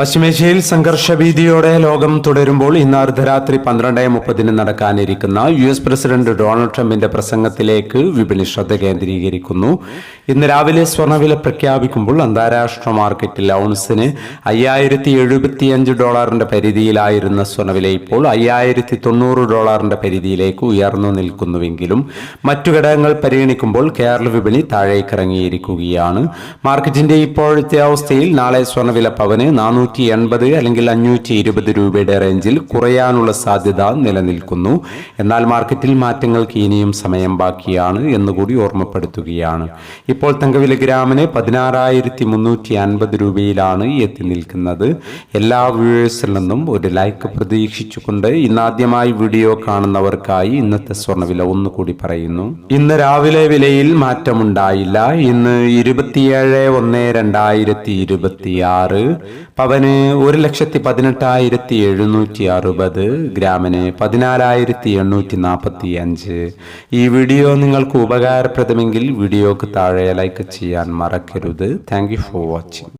പശ്ചിമേഷ്യയിൽ സംഘർഷഭീതിയോടെ ലോകം തുടരുമ്പോൾ ഇന്ന് അർദ്ധരാത്രി 12:30 നടക്കാനിരിക്കുന്ന US പ്രസിഡന്റ് ഡൊണാൾഡ് ട്രംപിന്റെ പ്രസംഗത്തിലേക്ക് വിപണി ശ്രദ്ധ കേന്ദ്രീകരിക്കുന്നു. ഇന്ന് രാവിലെ സ്വർണ്ണവില പ്രഖ്യാപിക്കുമ്പോൾ അന്താരാഷ്ട്ര മാർക്കറ്റിൽ ഔൺസിന് $5075 പരിധിയിലായിരുന്ന സ്വർണ്ണവില ഇപ്പോൾ $5090 പരിധിയിലേക്ക് ഉയർന്നു നിൽക്കുന്നുവെങ്കിലും മറ്റു ഘടകങ്ങൾ പരിഗണിക്കുമ്പോൾ കേരള വിപണി താഴേക്കിറങ്ങിയിരിക്കുകയാണ്. മാർക്കറ്റിന്റെ ഇപ്പോഴത്തെ അവസ്ഥയിൽ നാളെ സ്വർണ്ണവില പവന് 480 അല്ലെങ്കിൽ 520 രൂപയുടെ റേഞ്ചിൽ കുറയാനുള്ള സാധ്യത നിലനിൽക്കുന്നു. എന്നാൽ മാർക്കറ്റിൽ മാറ്റങ്ങൾക്ക് ഇനിയും സമയം ബാക്കിയാണ് എന്നുകൂടി ഓർമ്മപ്പെടുത്തുകയാണ്. ഇപ്പോൾ തങ്കവില ഗ്രാമിന് 16,350 രൂപയിലാണ് എത്തി നിൽക്കുന്നത്. എല്ലാ വ്യൂവേഴ്സിൽ നിന്നും ഒരു ലൈക്ക് പ്രതീക്ഷിച്ചുകൊണ്ട് ഇന്നാദ്യമായി വീഡിയോ കാണുന്നവർക്കായി ഇന്നത്തെ സ്വർണ്ണവില ഒന്നുകൂടി പറയുന്നു. ഇന്ന് രാവിലെ വിലയിൽ മാറ്റമുണ്ടായില്ല. ഇന്ന് 27/1/2026 പവന് 1,18,760, ഗ്രാമിന് 14,845. ഈ വീഡിയോ നിങ്ങൾക്ക് ഉപകാരപ്രദമെങ്കിൽ വീഡിയോക്ക് താഴെ ലൈക്ക് ചെയ്യാൻ മറക്കരുത്. Thank you for watching.